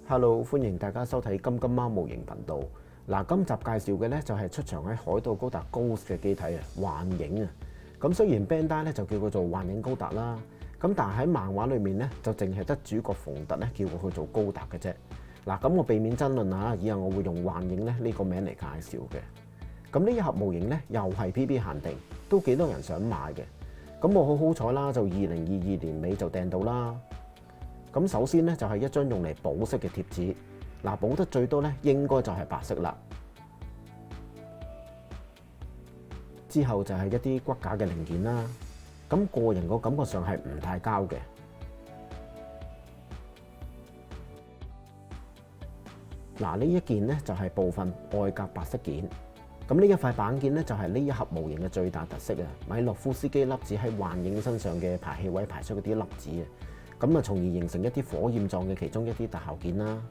Hello，歡迎大家收睇金金貓模型頻道。嗱，今集介紹嘅咧就係出場喺海盜高達 Ghost 嘅機體啊，幻影啊。咁雖然 Bandai 咧就叫佢做幻影高達啦，咁但係喺漫畫裏面咧就淨係得主角馮特咧叫過佢做高達嘅啫。嗱，咁我避免爭論啊，以後我會用幻影咧呢個名嚟介紹嘅。咁呢一盒模型咧又係 PB 限定，都幾多人想買嘅。咁我好彩啦，就2022年尾就訂到啦。咁首先咧就係一張用嚟補色嘅貼紙，嗱，補得最多咧應該就係白色啦。之後就係一啲骨架嘅零件啦，咁個人個感覺上係唔太膠嘅。嗱，呢一件咧就係部分外夾白色件，咁呢一塊板件咧就係呢一盒模型嘅最大特色啊！米洛夫斯基粒子喺幻影身上嘅排氣位排出嗰啲粒子啊！咁啊，從而形成一啲火焰狀嘅其中一啲特效件啦。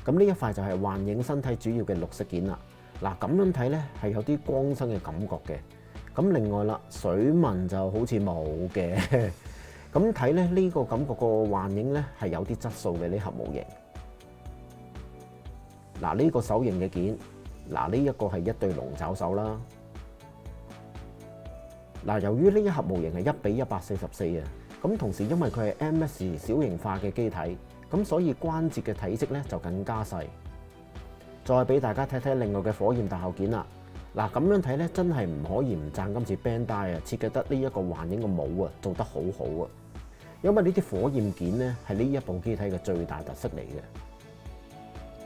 咁呢一塊就係幻影身體主要嘅綠色件啦。嗱，咁樣睇咧係有啲光生嘅感覺嘅。咁另外啦，水紋就好似冇嘅。咁睇咧呢個感覺個幻影咧係有啲質素嘅呢盒模型。嗱，呢個手型嘅件，嗱呢一個係一對龍爪手啦。嗱，由於呢一盒模型係1:144啊。咁同時因為佢係 MS 小型化嘅機體，咁所以關節嘅體積咧就更加細。再俾大家睇睇另外嘅火焰特效件啦。嗱，咁樣睇咧真係唔可以唔讚今次 Bandai 啊設計得呢一個幻影嘅帽啊做得好好啊！因為呢啲火焰件咧係呢一部機體嘅最大特色嚟嘅。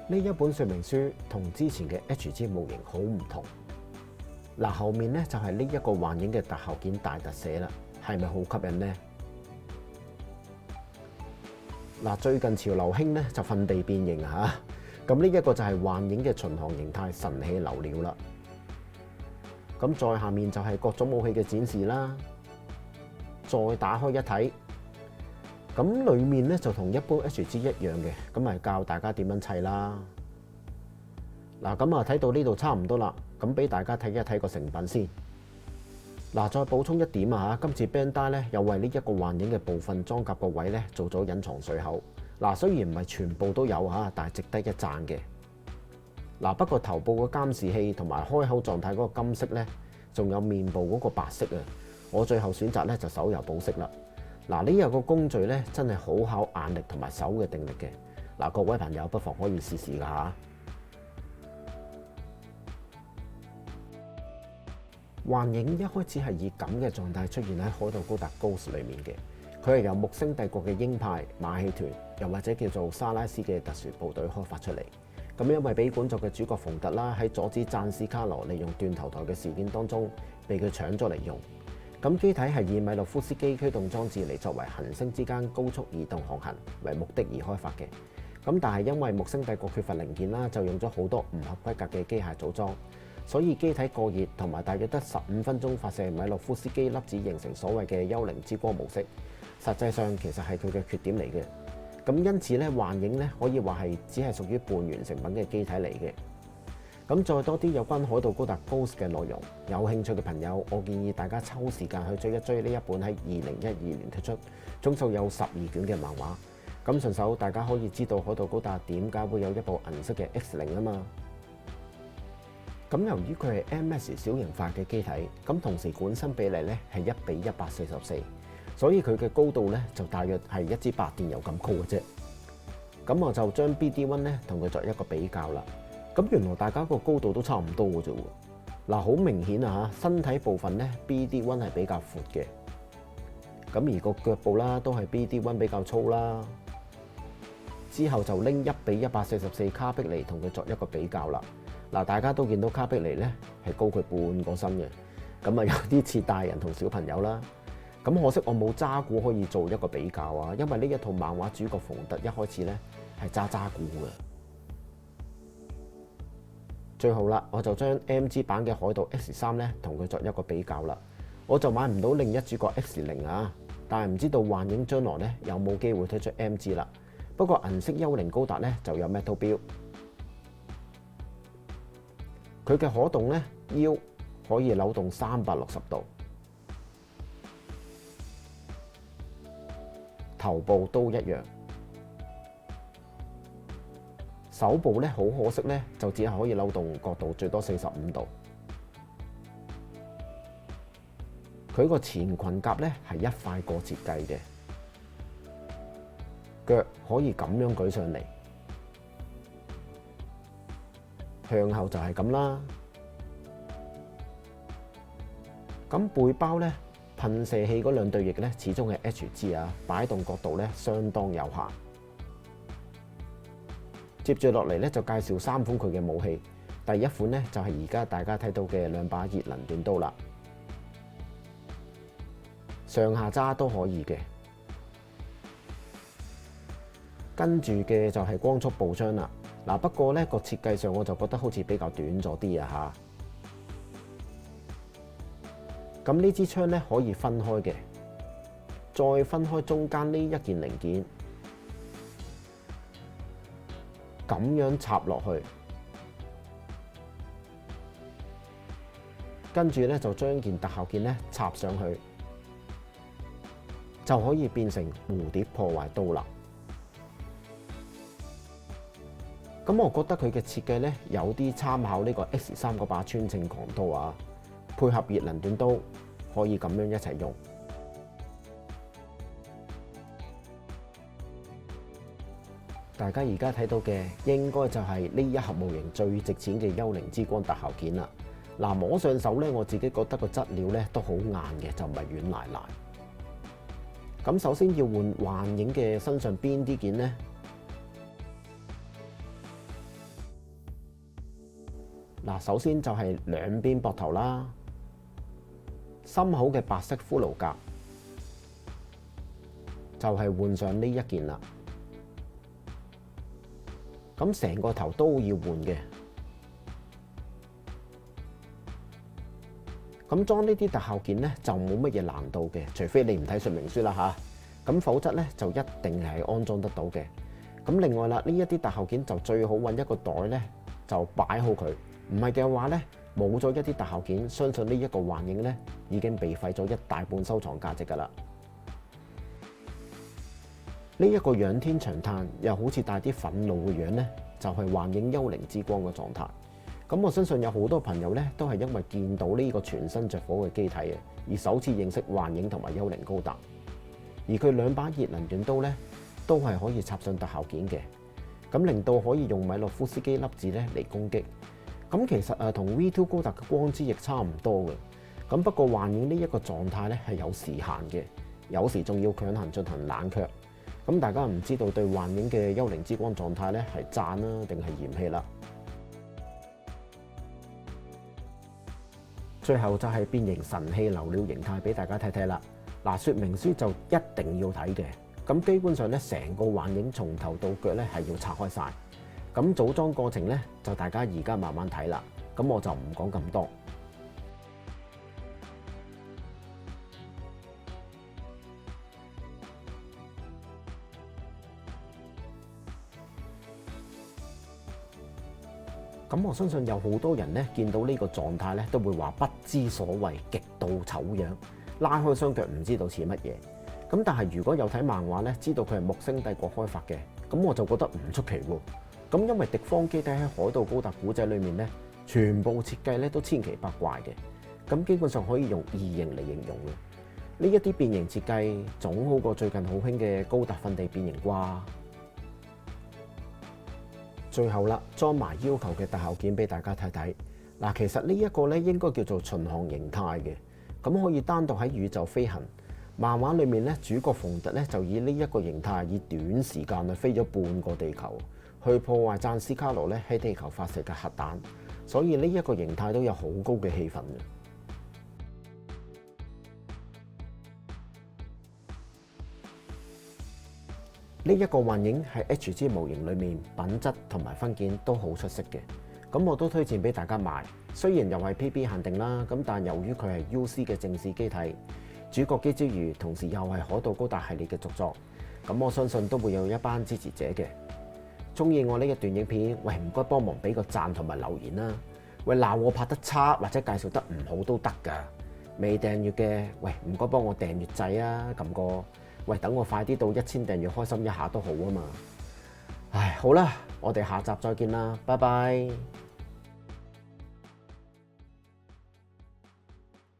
呢一本說明書同之前嘅 HG 模型好唔同。嗱，後面咧就係呢一個幻影嘅特效件大特寫啦，係咪好吸引呢？嗱，最近潮流興咧就瞓地變形啊嚇，咁呢一個就係幻影嘅巡航形態神氣流料啦。咁再下面就係各種武器嘅展示啦。再打開一睇，咁裡面咧就同一般 HG 一樣嘅，咁咪教大家點樣砌啦。嗱，咁啊睇到呢度差唔多啦，咁俾大家睇一睇個成品先。嗱，再補充一點啊嚇，今次 Bandai 咧又為呢一個幻影嘅部分裝甲個位咧做咗隱藏水口。嗱，雖然唔係全部都有嚇，但係值得一讚嘅。嗱，不過頭部個監視器同埋開口狀態嗰個金色咧，仲有面部嗰個白色啊，我最後選擇咧就手油補色啦。嗱，呢一個工序咧真係好考眼力同埋手嘅定力嘅。嗱，各位朋友不妨可以試試㗎嚇。幻影一開始係以咁嘅狀態出現喺海盜高達 Ghost 裏面嘅，佢係由木星帝國嘅鷹派馬戲團，又或者叫做沙拉斯嘅特殊部隊開發出嚟。咁因為俾本作嘅主角馮特啦，喺阻止贊斯卡羅利用斷頭台嘅事件當中，被佢搶咗嚟用。咁機體係以米洛夫斯基驅動裝置嚟作為行星之間高速移動航行為目的而開發嘅。咁但係因為木星帝國缺乏零件啦，就用咗好多唔合規格嘅機械組裝。所以機體過熱同埋大約得15分鐘發射米洛夫斯基粒子，形成所謂嘅幽靈之光模式。實際上其實係佢嘅缺點嚟嘅。咁因此咧，幻影咧可以話係只係屬於半完成品嘅機體嚟嘅。咁再多啲有關海盜高達 Ghost 嘅內容，有興趣嘅朋友，我建議大家抽時間去追一追呢一本喺2012年推出，總數有12卷嘅漫畫。咁順手大家可以知道海盜高達點解會有一部銀色嘅 X0啊嘛。咁由於佢係 MS 小型化嘅機體，咁同時管身比例咧係1:144，所以佢嘅高度咧就大約係一支白電郵咁高嘅啫。咁我就將 BD1 咧同佢作一個比較啦。咁原來大家個高度都差唔多嘅啫喎。嗱，好明顯啊嚇，身體部分咧 BD1 係比較闊嘅，咁而個腳部啦都係 BD1 比較粗啦。之後就拎1:144卡碧尼同佢作一個比較啦。嗱，大家都見到卡碧尼咧係高佢半個身嘅，咁啊有啲似大人同小朋友啦。咁可惜我冇渣古可以做一個比較啊，因為呢一套漫畫主角馮特一開始咧係渣古嘅。最後啦，我就將 MG 版嘅海盜 X3咧同佢作一個比較啦。我就買唔到另一主角 X0啊，但係唔知道幻影將來咧有冇機會推出 MG 啦。不過銀色幽靈高達咧就有 Metal Build。佢嘅可動咧腰可以扭動360度，頭部都一樣。手部咧好可惜咧，就只係可以扭動角度最多45度。佢個前裙甲咧係一塊過設計嘅，腳可以咁樣舉上嚟，向後就係咁啦。咁背包咧，噴射器嗰兩對翼咧始終係 HG 啊，擺動角度咧相當有限。接住落嚟咧就介紹3款佢嘅武器。第一款咧就係而家大家睇到嘅兩把熱能短刀啦，上下揸都可以嘅。跟住嘅就係光速步槍啦。嗱，不過咧個設計上我就覺得好似比較短咗啲啊嚇。咁呢支槍咧可以分開嘅，再分開中間呢一件零件，咁樣插落去，跟住咧就將件特效件咧插上去，就可以變成蝴蝶破壞刀啦。咁我覺得佢嘅設計咧有啲參考呢個 X3嗰把穿刺狂刀啊，配合熱能短刀可以咁樣一齊用。大家而家睇到嘅應該就係呢一盒模型最值錢嘅幽靈之光特效件啦。嗱，摸上手咧，我自己覺得個質料咧都好硬嘅，就唔係軟賴賴。咁首先要換幻影嘅身上邊啲件呢？嗱，首先就係兩邊膊頭啦，心口嘅白色骷髏甲就係換上呢一件啦。咁成個頭都要換嘅。咁裝呢啲特效件咧就冇乜嘢難度嘅，除非你唔睇說明書啦嚇。咁否則咧就一定係安裝得到嘅。咁另外啦，呢一啲特效件就最好揾一個袋咧就擺好佢。唔係嘅話咧，冇咗一啲特效件，相信呢一個幻影咧已經被廢咗一大半收藏價值㗎啦。呢一個仰天長嘆又好似帶啲憤怒嘅樣咧，就係幻影幽靈之光嘅狀態。咁我相信有好多朋友咧都係因為見到呢個全身着火嘅機體啊，而首次認識幻影同埋幽靈高達。而佢兩把熱能短刀咧都係可以插上特效件嘅，咁令到可以用米洛夫斯基粒子咧嚟攻擊。咁其實同 V2 高達嘅光之翼差唔多嘅。咁不過幻影呢一個狀態咧係有時限嘅，有時仲要強行進行冷卻。咁大家唔知道對幻影嘅幽靈之光狀態咧係讚啦定係嫌棄啦。最後就係變形神器流料形態俾大家睇睇啦。嗱，說明書就一定要睇嘅。咁基本上咧，成個幻影從頭到腳咧係要拆開晒。咁組裝過程咧就大家而家慢慢睇啦。咁我就唔講咁多。咁我相信有好多人咧見到呢個狀態咧都會話不知所謂，極度醜樣，拉開雙腳唔知道似乜嘢。咁但係如果有睇漫畫咧，知道佢係木星帝國開發嘅，咁我就覺得唔出奇喎。咁因為敵方機體喺海盜高達古仔裏面咧，全部設計咧都千奇百怪嘅，咁基本上可以用異形嚟形容嘅。呢一啲變形設計總好過最近好興嘅高達訓地變形啩。最後啦，裝埋要求嘅特效件俾大家睇睇。嗱，其實呢一個咧應該叫做巡航形態嘅，咁可以單獨喺宇宙飛行。漫畫裏面咧，主角馮特咧就以呢一個形態，以短時間去飛咗半個地球，去破壞贊斯卡羅咧喺地球發射嘅核彈。所以呢一個形態都有好高嘅氣氛嘅。呢一個幻影係 HG 模型裏面品質同埋分件都好出色嘅，咁我都推薦俾大家買。雖然又係 PB 限定啦，咁但由於佢係 UC 嘅正式機體，主角機之餘，同時又係海盜高達系列嘅續作，咁我相信都會有一班支持者嘅。中意我呢一段影片，喂，唔該幫忙俾個讚同埋留言啦。喂，鬧我拍得差或者介紹得唔好都得㗎。未訂閱嘅，喂，唔該幫我訂閱掣啊，撳個。喂，等我快啲到1000訂閱，開心一下都好啊嘛！唉，好啦，我哋下集再見啦，拜拜。